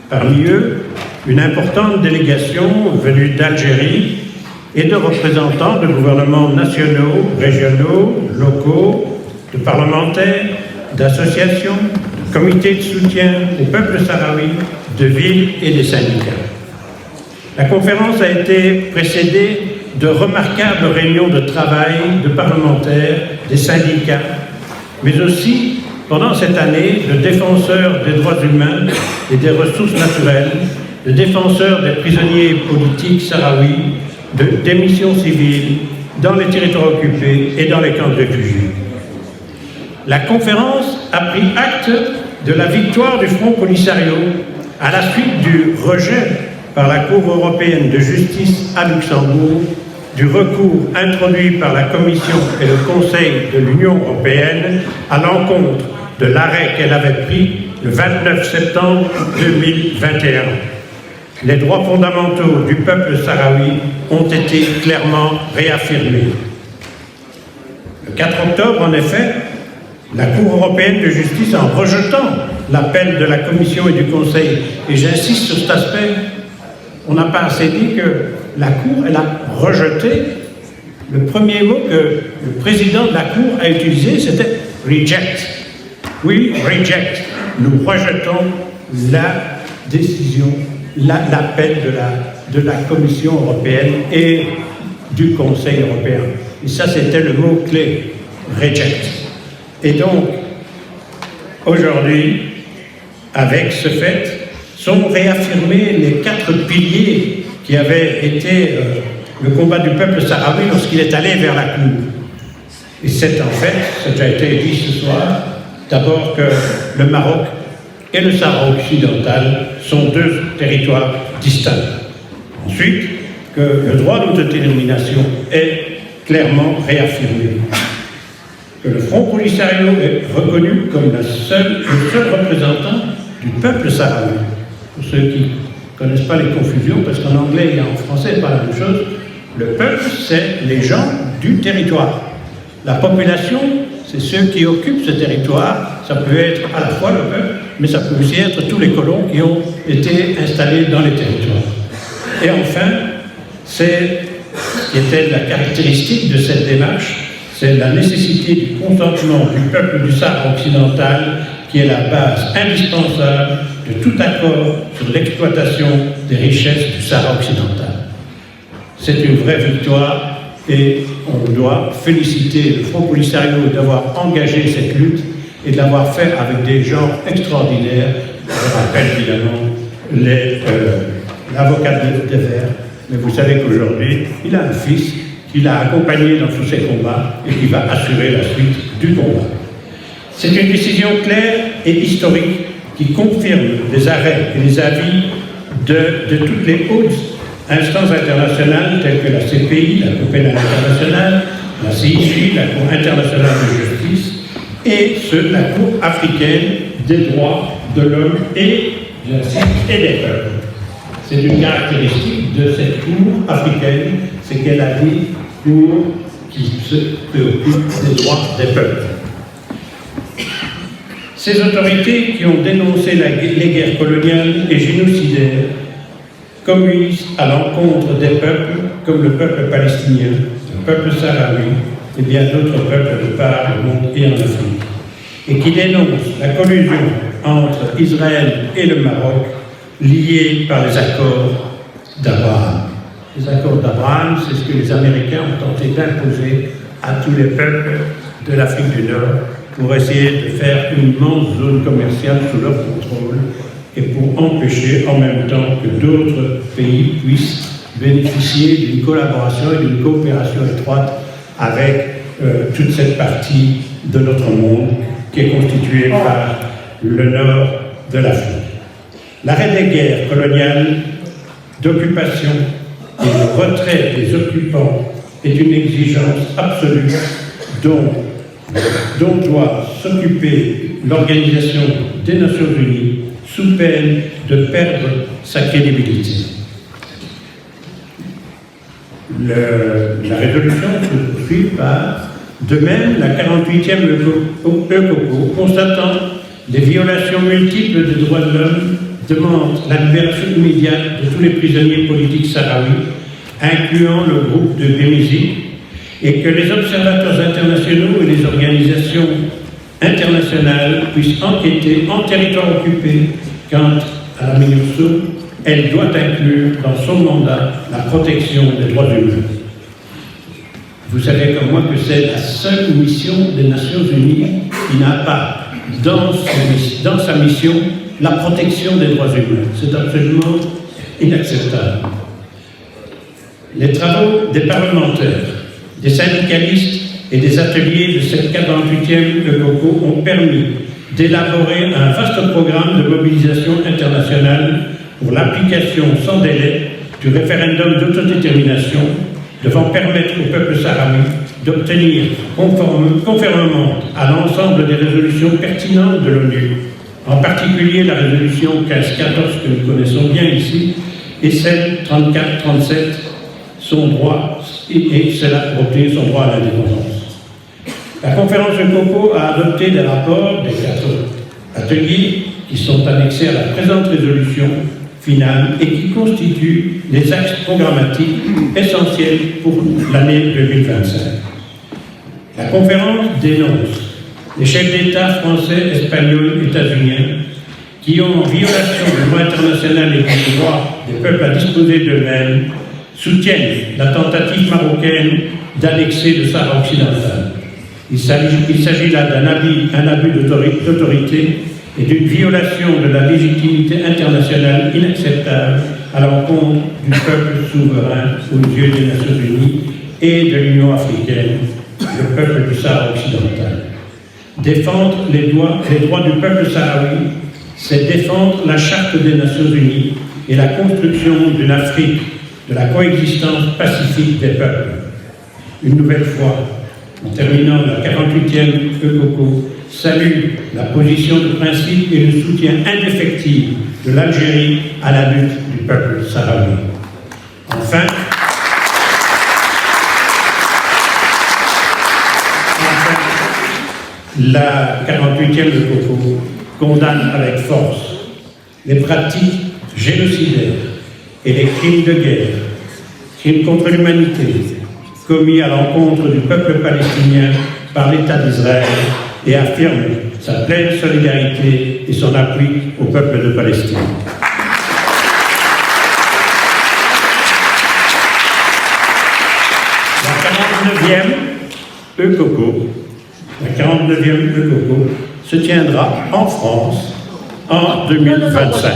Parmi eux, une importante délégation venue d'Algérie et de représentants de gouvernements nationaux, régionaux, locaux, de parlementaires, d'associations, de comités de soutien au peuple sahraoui, de villes et des syndicats. La conférence a été précédée de remarquables réunions de travail de parlementaires, des syndicats, mais aussi, pendant cette année, de défenseurs des droits humains et des ressources naturelles, de défenseurs des prisonniers politiques sahraouis, des missions civiles dans les territoires occupés et dans les camps de réfugiés. La conférence a pris acte de la victoire du Front Polisario à la suite du rejet par la Cour européenne de justice à Luxembourg du recours introduit par la Commission et le Conseil de l'Union européenne à l'encontre de l'arrêt qu'elle avait pris le 29 septembre 2021. Les droits fondamentaux du peuple sahraoui ont été clairement réaffirmés. Le 4 octobre, en effet, la Cour européenne de justice, en rejetant l'appel de la Commission et du Conseil, et j'insiste sur cet aspect, on n'a pas assez dit que la Cour, elle a rejeté, le premier mot que le président de la Cour a utilisé, c'était « reject ». Oui, « reject ». Nous rejetons la décision, l'appel de la Commission européenne et du Conseil européen. Et ça, c'était le mot-clé, « reject ». Et donc, aujourd'hui, avec ce fait, sont réaffirmés les 4 piliers qui avaient été le combat du peuple sahraoui lorsqu'il est allé vers la Cour. Et c'est en fait, ça a été dit ce soir, d'abord que le Maroc et le Sahara occidental sont 2 territoires distincts. Ensuite, que le droit d'autodétermination est clairement réaffirmé. Que le Front Polisario est reconnu comme le seul représentant du peuple sahraoui. Pour ceux qui ne connaissent pas les confusions, parce qu'en anglais et en français, c'est pas la même chose, le peuple, c'est les gens du territoire. La population, c'est ceux qui occupent ce territoire. Ça peut être à la fois le peuple, mais ça peut aussi être tous les colons qui ont été installés dans les territoires. Et enfin, c'est ce qui était la caractéristique de cette démarche, c'est la nécessité du consentement du peuple du Sahara occidental qui est la base indispensable de tout accord sur l'exploitation des richesses du Sahara occidental. C'est une vraie victoire et on doit féliciter le Front Polisario d'avoir engagé cette lutte et de l'avoir fait avec des gens extraordinaires. Je rappelle évidemment l'avocat de Verts, mais vous savez qu'aujourd'hui, il a un fils qui l'a accompagné dans tous ses combats et qui va assurer la suite du combat. C'est une décision claire et historique qui confirme les arrêts et les avis de toutes les hautes instances internationales telles que la CPI, la Cour pénale internationale, la CIJ, la Cour internationale de justice et la Cour africaine des droits de l'homme et des peuples. C'est une caractéristique de cette Cour africaine, c'est qu'elle a dit Cour qui se préoccupe des droits des peuples. Ces autorités qui ont dénoncé les guerres coloniales et génocidaires communistes à l'encontre des peuples comme le peuple palestinien, le peuple sahraoui et bien d'autres peuples de part du monde et en Afrique, et qui dénoncent la collusion entre Israël et le Maroc liés par les accords d'Abraham. Les accords d'Abraham, c'est ce que les Américains ont tenté d'imposer à tous les peuples de l'Afrique du Nord pour essayer de faire une immense zone commerciale sous leur contrôle et pour empêcher en même temps que d'autres pays puissent bénéficier d'une collaboration et d'une coopération étroite avec toute cette partie de notre monde qui est constituée par le nord de l'Afrique. L'arrêt des guerres coloniales, d'occupation et de retrait des occupants est une exigence absolue dont doit s'occuper l'Organisation des Nations Unies sous peine de perdre sa crédibilité. La résolution se poursuit par de même la 48e ECOCO, constatant des violations multiples des droits de l'homme, demande la libération immédiate de tous les prisonniers politiques sahraouis, incluant le groupe de Bémizi, et que les observateurs internationaux et les organisations internationales puissent enquêter en territoire occupé quant à la MINURSO. Elle doit inclure dans son mandat la protection des droits humains. Vous savez comme moi que c'est la seule mission des Nations Unies qui n'a pas dans sa mission la protection des droits humains. C'est absolument inacceptable. Les travaux des parlementaires, des syndicalistes et des ateliers de cette 48e ECOCO ont permis d'élaborer un vaste programme de mobilisation internationale pour l'application sans délai du référendum d'autodétermination devant permettre au peuple sahraoui d'obtenir conformément à l'ensemble des résolutions pertinentes de l'ONU, en particulier la résolution 1514 que nous connaissons bien ici, et celle 34-37, son droit, et celle-là pour obtenir son droit à l'indépendance. La conférence de Coco a adopté des rapports des 4 ateliers qui sont annexés à la présente résolution finale et qui constituent les axes programmatiques essentiels pour l'année 2025. La conférence dénonce les chefs d'État français, espagnols, états-uniens qui ont, en violation du droit international et du droit des peuples à disposer d'eux-mêmes, soutiennent la tentative marocaine d'annexer le Sahara occidental. Il s'agit là d'un abus d'autorité et d'une violation de la légitimité internationale inacceptable à l'encontre du peuple souverain aux yeux des Nations Unies et de l'Union africaine, le peuple du Sahara occidental. Défendre les droits du peuple sahraoui, c'est défendre la Charte des Nations Unies et la construction d'une Afrique de la coexistence pacifique des peuples. Une nouvelle fois, en terminant la 48e ECOCO, salue la position de principe et le soutien indéfectible de l'Algérie à la lutte du peuple sahraoui. Enfin, la 48e ECOCO condamne avec force les pratiques génocidaires et les crimes de guerre, crimes contre l'humanité, commis à l'encontre du peuple palestinien par l'État d'Israël et affirme sa pleine solidarité et son appui au peuple de Palestine. La 49e ECOCO se tiendra en France en 2025.